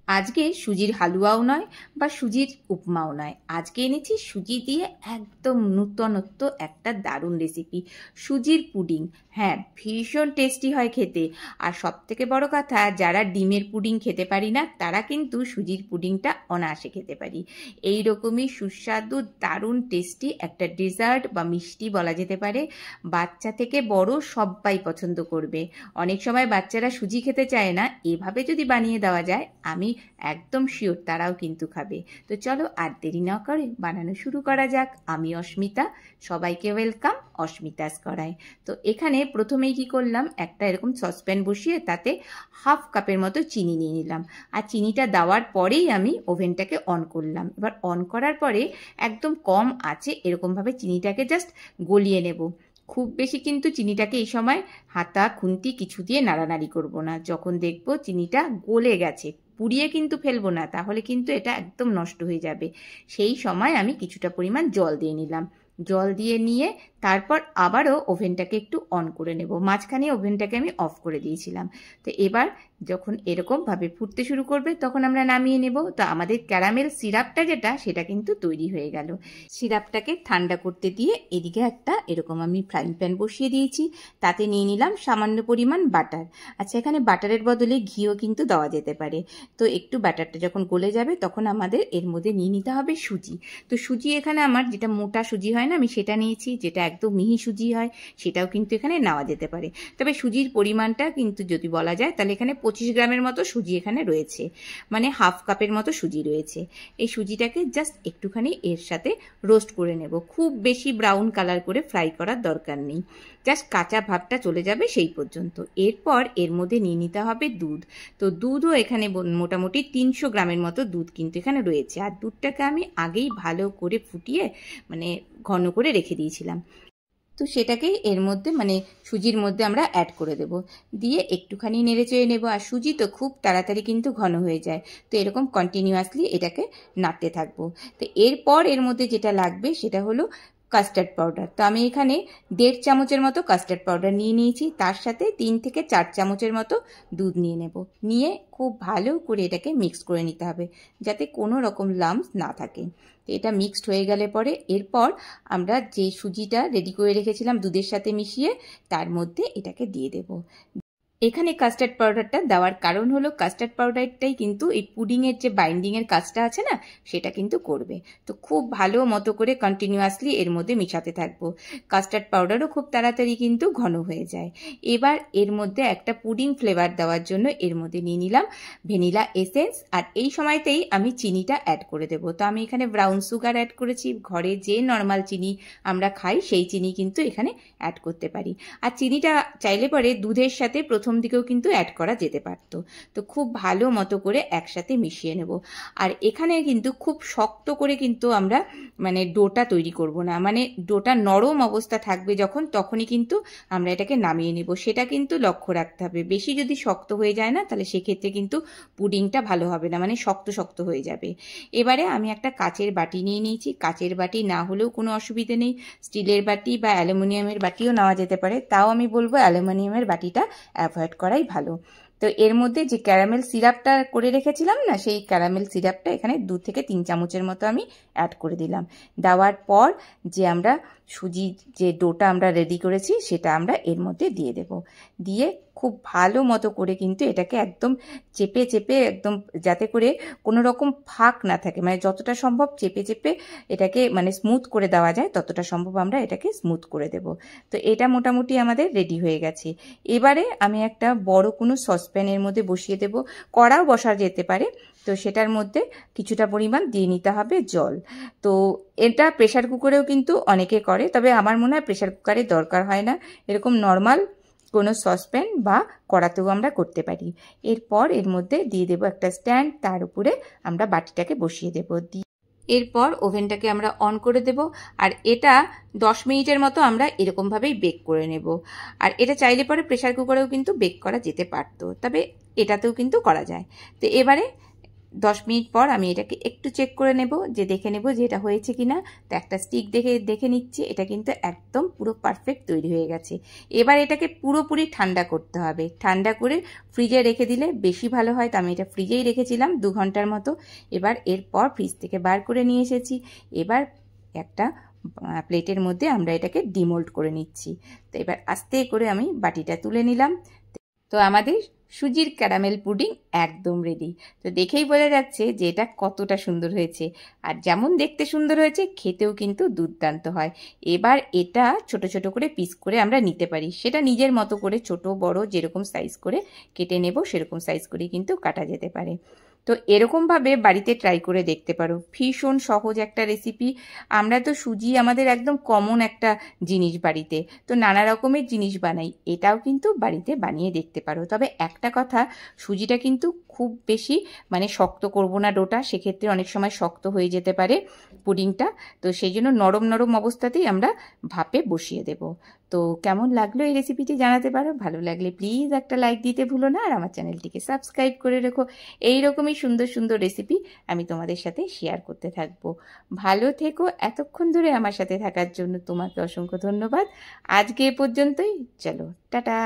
আজকে সুজির হালুয়াও নয় বা সুজির উপমাও নয়, আজকে এনেছি সুজি দিয়ে একদম নূতনত্ব একটা দারুণ রেসিপি, সুজির পুডিং। হ্যাঁ, ভীষণ টেস্টি হয় খেতে। আর সব থেকে বড় কথা, যারা ডিমের পুডিং খেতে পারি না তারা কিন্তু সুজির পুডিংটা অনায়াসে খেতে পারি। এই রকমই সুস্বাদু দারুণ টেস্টি একটা ডেজার্ট বা মিষ্টি বলা যেতে পারে। বাচ্চা থেকে বড় সবাই পছন্দ করবে। অনেক সময় বাচ্চারা সুজি খেতে চায় না, এভাবে যদি বানিয়ে দেওয়া যায় আমি একদম শিওর তারাও কিন্তু খাবে। তো চলো আর দেরি না করে বানানো শুরু করা যাক। আমি অস্মিতা, সবাইকে ওয়েলকাম অস্মিতাস করায়। তো এখানে প্রথমেই কি করলাম, একটা এরকম সসপ্যান বসিয়ে তাতে হাফ কাপের মতো চিনি নিয়ে নিলাম। আর চিনিটা দেওয়ার পরেই আমি ওভেনটাকে অন করলাম। এবার অন করার পরে একদম কম আঁচে এরকমভাবে চিনিটাকে জাস্ট গলিয়ে নেব। খুব বেশি কিন্তু চিনিটাকে এই সময় হাতা খুন্তি কিছু দিয়ে নাড়ানাড়ি করব না। যখন দেখব চিনিটা গলে গেছে, পুড়িয়ে কিন্তু ফেলবো না, তাহলে কিন্তু এটা একদম নষ্ট হয়ে যাবে। সেই সময় আমি কিছুটা পরিমাণ জল দিয়ে নিলাম। জল দিয়ে নিয়ে তারপর আবারও ওভেনটাকে একটু অন করে নেব। মাঝখানে ওভেনটাকে আমি অফ করে দিয়েছিলাম। তো এবার যখন এরকমভাবে ফুটতে শুরু করবে তখন আমরা নামিয়ে নেব। তো আমাদের ক্যারামেল সিরাপটা যেটা, সেটা কিন্তু তৈরি হয়ে গেল। সিরাপটাকে ঠান্ডা করতে দিয়ে এদিকে একটা এরকম আমি ফ্রাইং প্যান বসিয়ে দিয়েছি। তাতে নিয়ে নিলাম সামান্য পরিমাণ বাটার। আচ্ছা, এখানে বাটারের বদলে ঘিও কিন্তু দেওয়া যেতে পারে। তো একটু ব্যাটারটা যখন গলে যাবে তখন আমাদের এর মধ্যে নিয়ে নিতে হবে সুজি। তো সুজি এখানে আমার যেটা মোটা সুজি হয় না, আমি সেটা নিয়েছি। যেটা একদম মিহি সুজি হয় সেটাও কিন্তু এখানে নেওয়া যেতে পারে। তবে সুজির পরিমাণটা কিন্তু যদি বলা যায় তাহলে এখানে 25 গ্রামের মতো সুজি এখানে রয়েছে, মানে হাফ কাপের মতো সুজি রয়েছে। এই সুজিটাকে জাস্ট একটুখানি এর সাথে রোস্ট করে নেব। খুব বেশি ব্রাউন কালার করে ফ্রাই করার দরকার নেই, জাস্ট কাঁচা ভাবটা চলে যাবে সেই পর্যন্ত। এরপর এর মধ্যে নিয়ে নিতে হবে দুধ। তো দুধও এখানে মোটামুটি 300 গ্রামের মতো দুধ কিন্তু এখানে রয়েছে। আর দুধটাকে আমি আগেই ভালো করে ফুটিয়ে মানে ঘন করে রেখে দিয়েছিলাম। তো সেটাকেই এর মধ্যে মানে সুজির মধ্যে আমরা অ্যাড করে দেব। দিয়ে একটুখানি নেড়ে চেড়ে নেব। আর সুজি তো খুব তাড়াতাড়ি কিন্তু ঘন হয়ে যায়, তো এরকম কন্টিনিউয়াসলি এটাকে নাড়তে থাকবো। তো এরপর এর মধ্যে যেটা লাগবে সেটা হলো কাস্টার্ড পাউডার। তো আমি এখানে 1.5 চামচের মতো কাস্টার্ড পাউডার নিয়ে নিয়েছি। তার সাথে 3 থেকে 4 চামচের মতো দুধ নিয়ে নেব। নিয়ে খুব ভালো করে এটাকে মিক্স করে নিতে হবে যাতে কোনো রকম লাম্পস না থাকে। তো এটা মিক্সড হয়ে গেলে পরে এরপর আমরা যে সুজিটা রেডি করে রেখেছিলাম দুধের সাথে মিশিয়ে, তার মধ্যে এটাকে দিয়ে দেব। এখানে কাস্টার্ড পাউডারটা দেওয়ার কারণ হলো কাস্টার্ড পাউডারটাই কিন্তু এই পুডিংয়ের যে বাইন্ডিংয়ের কাজটা আছে না, সেটা কিন্তু করবে। তো খুব ভালো মতো করে কন্টিনিউয়াসলি এর মধ্যে মিশাতে থাকবো। কাস্টার্ড পাউডারও খুব তাড়াতাড়ি কিন্তু ঘন হয়ে যায়। এবার এর মধ্যে একটা পুডিং ফ্লেভার দেওয়ার জন্য এর মধ্যে নিয়ে নিলাম ভ্যানিলা এসেন্স। আর এই সময়তেই আমি চিনিটা অ্যাড করে দেবো। তো আমি এখানে ব্রাউন সুগার অ্যাড করেছি। ঘরে যে নর্মাল চিনি আমরা খাই সেই চিনি কিন্তু এখানে অ্যাড করতে পারি। আর চিনিটা চাইলে পরে দুধের সাথে প্রথম দিকেও কিন্তু অ্যাড করা যেতে পারতো। তো খুব ভালো মতো করে একসাথে মিশিয়ে নেব। আর এখানে কিন্তু খুব শক্ত করে কিন্তু আমরা মানে ডোটা তৈরি করব না, মানে ডোটা নরম অবস্থা থাকবে যখন, তখনই কিন্তু আমরা এটাকে নামিয়ে নেব। সেটা কিন্তু লক্ষ্য রাখতে হবে। বেশি যদি শক্ত হয়ে যায় না তাহলে সেক্ষেত্রে কিন্তু পুডিংটা ভালো হবে না, মানে শক্ত শক্ত হয়ে যাবে। এবারে আমি একটা কাচের বাটি নিয়ে নিয়েছি। কাচের বাটি না হলেও কোনো অসুবিধে নেই, স্টিলের বাটি বা অ্যালুমিনিয়ামের বাটিও নেওয়া যেতে পারে। তাও আমি বলবো অ্যালুমিনিয়ামের বাটিটা অ্যাভয়েড করাই ভালো। তো এর মধ্যে যে ক্যারামেল সিরাপটা করে রেখেছিলাম না, সেই ক্যারামেল সিরাপটা এখানে 2 থেকে 3 চামচের মতো আমি অ্যাড করে দিলাম। দেওয়ার পর যে আমরা সুজির যে ডোটা আমরা রেডি করেছি সেটা আমরা এর মধ্যে দিয়ে দেব। দিয়ে খুব ভালো মতো করে কিন্তু এটাকে একদম চেপে চেপে একদম যাতে করে কোনো রকম ফাঁক না থাকে, মানে যতটা সম্ভব চেপে চেপে এটাকে মানে স্মুথ করে দেওয়া যায় ততটা সম্ভব আমরা এটাকে স্মুথ করে দেব। তো এটা মোটামুটি আমাদের রেডি হয়ে গেছে। এবারে আমি একটা বড় কোনো সসপ্যানের মধ্যে বসিয়ে দেব। কড়াও বসা যেতে পারে। তো সেটার মধ্যে কিছুটা পরিমাণ দিয়ে নিতে হবে জল। তো এটা প্রেশার কুকারেও কিন্তু অনেকে করে, তবে আমার মনে হয় প্রেশার কুকারের দরকার হয় না। এরকম নর্মাল কোনো সসপ্যান বা কড়াতেও আমরা করতে পারি। এরপর এর মধ্যে দিয়ে দেব একটা স্ট্যান্ড, তার উপরে আমরা বাটিটাকে বসিয়ে দেব। এরপর ওভেনটাকে আমরা অন করে দেব। আর এটা 10 মিনিটের মতো আমরা এরকমভাবেই বেক করে নেব। আর এটা চাইলে পরে প্রেশার কুকারেও কিন্তু বেক করা যেতে পারতো, তবে এটাতেও কিন্তু করা যায়। তো এবারে 10 মিনিট পর আমি এটাকে একটু চেক করে নেব, যে দেখে নেব যে এটা হয়েছে কিনা। তো একটা স্টিক দেখে নিচ্ছি, এটা কিন্তু একদম পুরো পারফেক্ট তৈরি হয়ে গেছে। এবার এটাকে পুরোপুরি ঠান্ডা করতে হবে, ঠান্ডা করে ফ্রিজে রেখে দিলে বেশি ভালো হয়। তো আমি এটা ফ্রিজেই রেখেছিলাম 2 ঘন্টার মতো। এবার এরপর ফ্রিজ থেকে বার করে নিয়ে এসেছি। এবার একটা প্লেটের মধ্যে আমরা এটাকে ডিমোল্ড করে নিচ্ছি। তো এবার আস্তে করে আমি বাটিটা তুলে নিলাম। তো আমাদের সুজির ক্যারামেল পুডিং একদম রেডি। তো দেখেই বোঝা যাচ্ছে যে এটা কতটা সুন্দর হয়েছে, আর যেমন দেখতে সুন্দর হয়েছে খেতেও কিন্তু দুর্দান্ত হয়। এবার এটা ছোট ছোট করে পিস করে আমরা নিতে পারি, সেটা নিজের মতো করে ছোট বড় যেরকম সাইজ করে কেটে নেব সেরকম সাইজ করেই কিন্তু কাটা যেতে পারে। তো এরকমভাবে বাড়িতে ট্রাই করে দেখতে পারো, ভীষণ সহজ একটা রেসিপি। আমরা তো সুজি আমাদের একদম কমন একটা জিনিস বাড়িতে, তো নানা রকমের জিনিস বানাই, এটাও কিন্তু বাড়িতে বানিয়ে দেখতে পারো। তবে একটা কথা, সুজিটা কিন্তু খুব বেশি মানে শক্ত করব না ডোটা, সেক্ষেত্রে অনেক সময় শক্ত হয়ে যেতে পারে পুডিংটা। তো সেই জন্য নরম নরম অবস্থাতেই আমরা ভাপে বসিয়ে দেব। তো কেমন লাগলো এই রেসিপিটি জানাতে পারো, ভালো লাগলে প্লিজ একটা লাইক দিতে ভুলো না, আর আমার চ্যানেলটিকে সাবস্ক্রাইব করে রেখো। এইরকমই সুন্দর সুন্দর রেসিপি আমি তোমাদের সাথে শেয়ার করতে থাকবো। ভালো থেকো, এতক্ষণ ধরে আমার সাথে থাকার জন্য তোমাকে অসংখ্য ধন্যবাদ। আজকে এ পর্যন্তই, চলো টাটা।